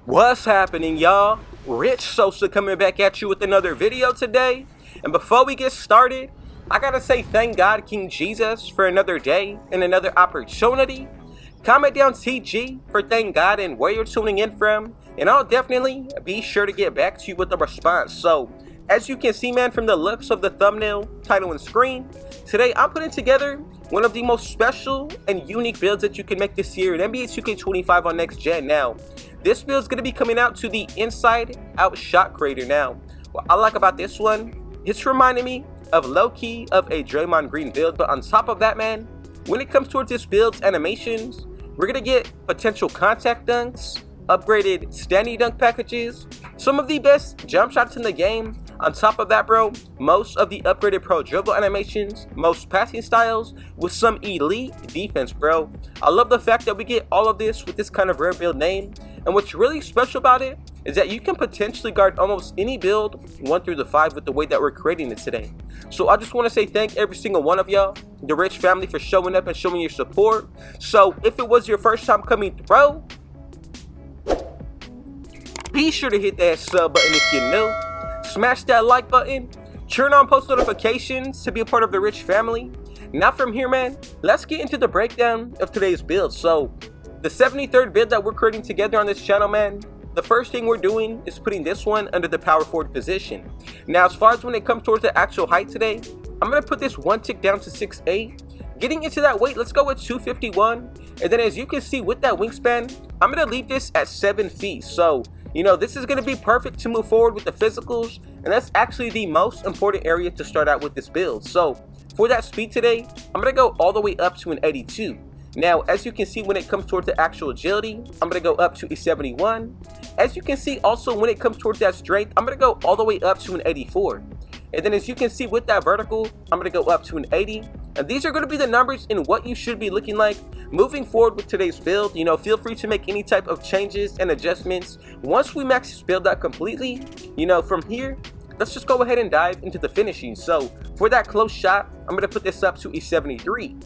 What's happening, y'all? Rich Sosa coming back at you with another video today. And before we get started, I gotta say thank God King Jesus for another day and another opportunity. Comment down TG for thank God and where you're tuning in from, and I'll definitely be sure to get back to you with a response. So, as you can see, man, from the looks of the thumbnail, title, and screen, today I'm putting together one of the most special and unique builds that you can make this year in NBA 2K25 on Next Gen. Now, this build is going to be coming out to the inside out shot creator. Now, what I like about this one, it's reminding me of low-key of a Draymond Green build, but on top of that, man, when it comes towards this build's animations, we're going to get potential contact dunks, upgraded standing dunk packages, some of the best jump shots in the game. On top of that, bro, most of the upgraded pro dribble animations, most passing styles, with some elite defense, bro. I love the fact that we get all of this with this kind of rare build name, and what's really special about it is that you can potentially guard almost any build 1 through 5 with the way that we're creating it today. So I just want to say thank every single one of y'all, the Rich family, for showing up and showing your support. So if it was your first time coming through, be sure to hit that sub button if you're new. Smash that like button, turn on post notifications to be a part of the Rich family. Now from here, man, let's get into the breakdown of today's build. So the 73rd build that we're creating together on this channel, man, the first thing we're doing is putting this one under the power forward position. Now, as far as when it comes towards the actual height today, I'm going to put this one tick down to 6'8". Getting into that weight, let's go with 251. And then as you can see with that wingspan, I'm going to leave this at 7 feet. So, you know, this is going to be perfect to move forward with the physicals, and that's actually the most important area to start out with this build. So for that speed today, I'm going to go all the way up to an 82. Now, as you can see, when it comes towards the actual agility, I'm going to go up to a 71. As you can see also, when it comes towards that strength, I'm going to go all the way up to an 84. And then as you can see with that vertical, I'm going to go up to an 80. And these are going to be the numbers in what you should be looking like moving forward with today's build. You know, feel free to make any type of changes and adjustments once we max this build out completely. You know, from here, let's just go ahead and dive into the finishing. So for that close shot, I'm going to put this up to a 73.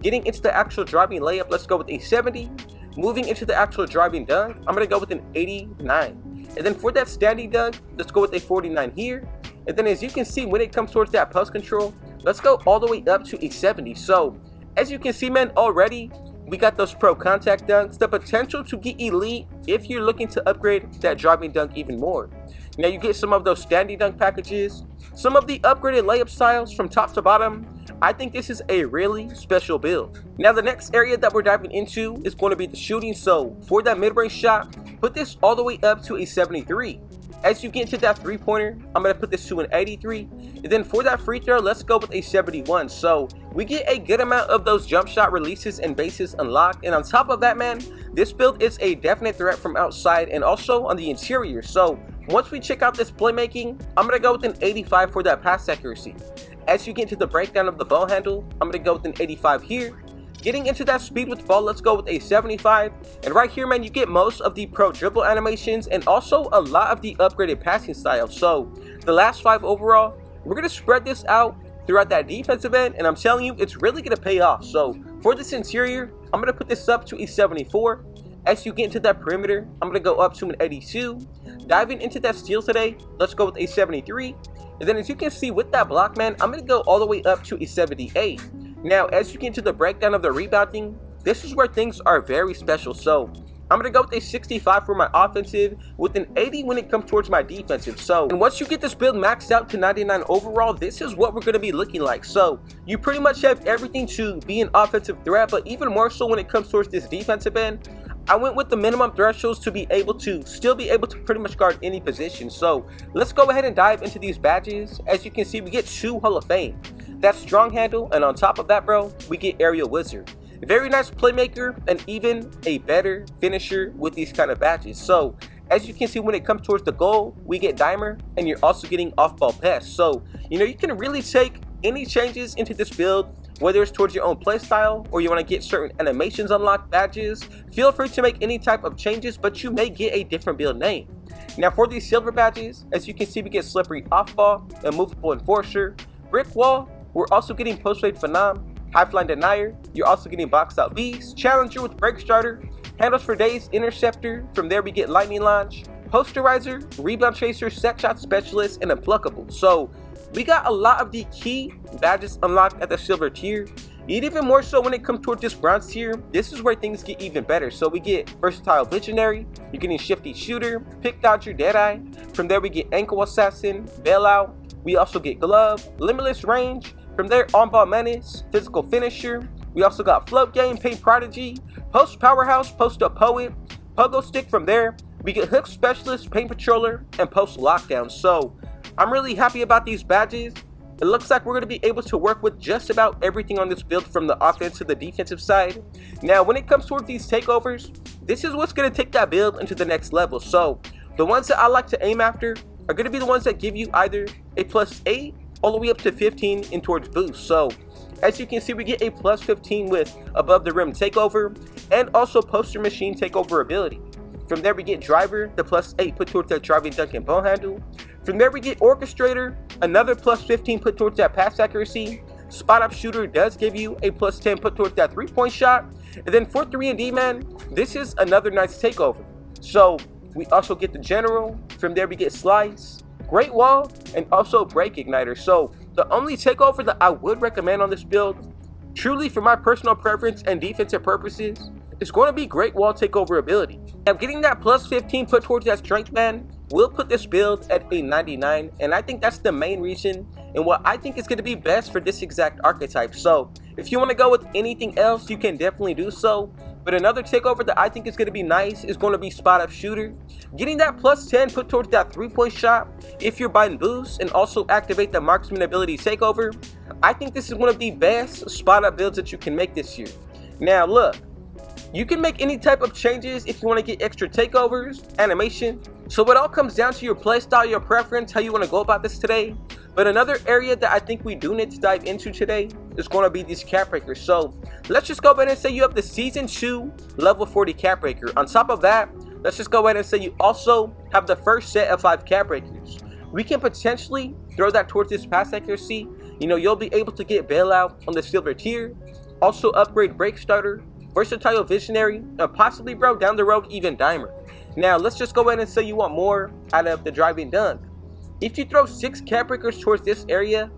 Getting into the actual driving layup, let's go with a 70. Moving into the actual driving dunk, I'm going to go with an 89. And then for that standing dunk, let's go with a 49 here. And then as you can see, when it comes towards that post control, let's go all the way up to a 70. So as you can see, man, already we got those pro contact dunks, the potential to get elite if you're looking to upgrade that driving dunk even more. Now you get some of those standing dunk packages, some of the upgraded layup styles from top to bottom. I think this is a really special build. Now the next area that we're diving into is going to be the shooting. So for that mid-range shot, put this all the way up to a 73. As you get into that three-pointer, I'm going to put this to an 83. And then for that free throw, let's go with a 71. So we get a good amount of those jump shot releases and bases unlocked. And on top of that, man, this build is a definite threat from outside and also on the interior. So once we check out this playmaking, I'm going to go with an 85 for that pass accuracy. As you get into the breakdown of the ball handle, I'm going to go with an 85 here. Getting into that speed with the ball, let's go with a 75. And right here, man, you get most of the pro dribble animations and also a lot of the upgraded passing styles. So the last 5 overall, we're going to spread this out throughout that defensive end, and I'm telling you, it's really going to pay off. So for this interior, I'm going to put this up to a 74. As you get into that perimeter, I'm going to go up to an 82. Diving into that steal today, let's go with a 73. And then as you can see with that block, man, I'm going to go all the way up to a 78. Now, as you get into the breakdown of the rebounding, this is where things are very special. So I'm going to go with a 65 for my offensive, with an 80 when it comes towards my defensive. So, and once you get this build maxed out to 99 overall, this is what we're going to be looking like. So you pretty much have everything to be an offensive threat, but even more so when it comes towards this defensive end, I went with the minimum thresholds to be able to still be able to pretty much guard any position. So let's go ahead and dive into these badges. As you can see, we get 2 Hall of Fame. That's strong handle, and on top of that, bro, we get aerial wizard. Very nice playmaker and even a better finisher with these kind of badges. So as you can see, when it comes towards the goal, we get dimer, and you're also getting off-ball pass. So you know, you can really take any changes into this build, whether it's towards your own playstyle or you want to get certain animations unlocked badges. Feel free to make any type of changes, but you may get a different build name. Now for these silver badges, as you can see, we get slippery off ball, immovable enforcer, brick wall. We're also getting post-fade phenom, high flying denier. You're also getting box out beast, challenger with break starter, Handles for days, interceptor. From there we get lightning launch, posterizer, rebound chaser, set shot specialist, and unpluckable. So we got a lot of the key badges unlocked at the silver tier. And even more so when it comes towards this bronze tier, this is where things get even better. So we get versatile visionary, you're getting shifty shooter, pick dodger, deadeye. From there we get ankle assassin, bailout. We also get glove, limitless range. From there on-ball menace, physical finisher. We also got float game, paint prodigy, post powerhouse, post up poet, pogo stick. From there we get hook specialist, paint patroller, and post lockdown. So I'm really happy about these badges. It looks like we're going to be able to work with just about everything on this build from the offense to the defensive side. Now when it comes towards these takeovers, this is what's going to take that build into the next level. So the ones that I like to aim after are going to be the ones that give you either a +8 all the way up to 15 in towards boost. So as you can see, we get a +15 with above the rim takeover and also poster machine takeover ability. From there we get driver, the +8 put towards that driving dunk and ball handle. From there we get orchestrator, another +15 put towards that pass accuracy. Spot up shooter does give you a +10 put towards that 3-point shot. And then for 3-and-D man, this is another nice takeover. So we also get the general. From there we get slice, great wall, and also break igniter. So the only takeover that I would recommend on this build, truly for my personal preference and defensive purposes, is going to be great wall takeover ability. Now getting that +15 put towards that strength man will put this build at a 99, and I think that's the main reason and what I think is going to be best for this exact archetype. So if you want to go with anything else, you can definitely do so. But another takeover that I think is going to be nice is going to be spot up shooter. Getting that +10 put towards that 3-point shot if you're buying boost, and also activate the marksman ability takeover. I think this is one of the best spot up builds that you can make this year. Now look, you can make any type of changes if you want to get extra takeovers, animation. So it all comes down to your playstyle, your preference, how you want to go about this today. But another area that I think we do need to dive into today is going to be these cap breakers. So let's just go ahead and say you have the season 2 level 40 cap breaker. On top of that, let's just go ahead and say you also have the first set of 5 cap breakers. We can potentially throw that towards this pass accuracy. You know, you'll be able to get bailout on the silver tier, also upgrade break starter, versatile visionary, and possibly, bro, down the road even dimer. Now let's just go ahead and say you want more out of the driving dunk. If you throw 6 cap breakers towards this area,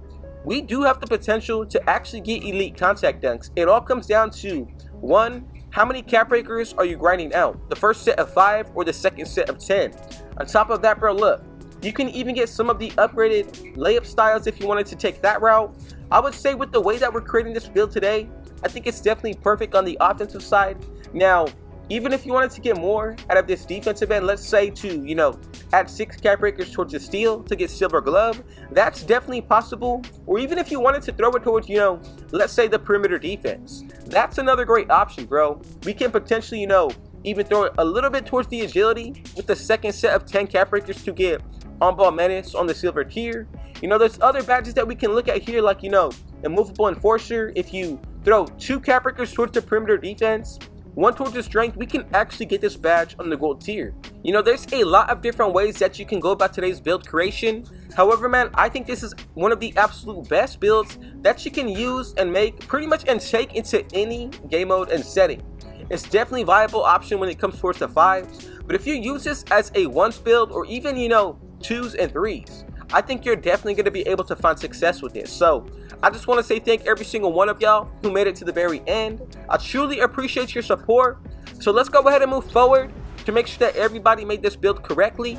we do have the potential to actually get elite contact dunks. It all comes down to 1, how many cap breakers are you grinding out? The first set of 5 or the second set of 10? On top of that, bro, look, you can even get some of the upgraded layup styles if you wanted to take that route. I would say with the way that we're creating this build today, I think it's definitely perfect on the offensive side. Now, even if you wanted to get more out of this defensive end, let's say to, you know, add 6 cap breakers towards the steal to get silver glove, that's definitely possible. Or even if you wanted to throw it towards, you know, let's say the perimeter defense, that's another great option, bro. We can potentially, you know, even throw it a little bit towards the agility with the second set of 10 cap breakers to get on-ball menace on the silver tier. You know, there's other badges that we can look at here, like, you know, immovable enforcer. If you throw 2 cap breakers towards the perimeter defense, 1 towards the strength, we can actually get this badge on the gold tier. You know, there's a lot of different ways that you can go about today's build creation. However, man, I think this is one of the absolute best builds that you can use and make pretty much and take into any game mode and setting. It's definitely a viable option when it comes towards the 5s, but if you use this as a 1s build or even, you know, 2s and 3s, I think you're definitely going to be able to find success with this. So I just want to say thank every single one of y'all who made it to the very end. I truly appreciate your support. So let's go ahead and move forward to make sure that everybody made this build correctly.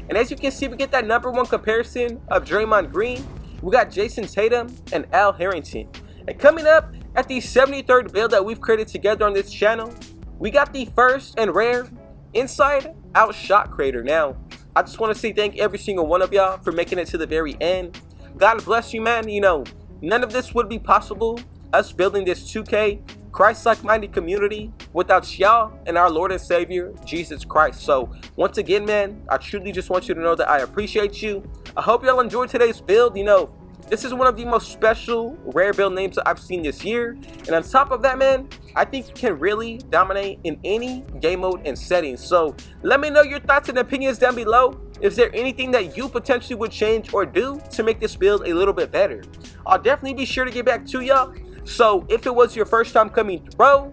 And as you can see, we get that #1 comparison of Draymond Green. We got Jason Tatum and Al Harrington. And coming up at the 73rd build that we've created together on this channel, we got the first and rare inside out shot creator. Now, I just want to say thank every single one of y'all for making it to the very end. God bless you, man. You know, none of this would be possible, us building this 2K Christ-like minded community, without y'all and our Lord and Savior, Jesus Christ. So once again, man, I truly just want you to know that I appreciate you. I hope y'all enjoyed today's build. You know, this is one of the most special rare build names that I've seen this year. And on top of that, man, I think you can really dominate in any game mode and setting. So let me know your thoughts and opinions down below. Is there anything that you potentially would change or do to make this build a little bit better? I'll definitely be sure to get back to y'all. So if it was your first time coming through,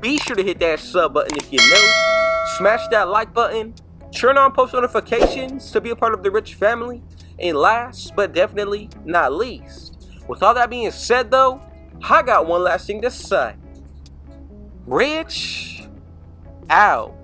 be sure to hit that sub button if you're new. Smash that like button. Turn on post notifications to be a part of the rich family. And last but definitely not least, with all that being said though, I got one last thing to say. Rich out.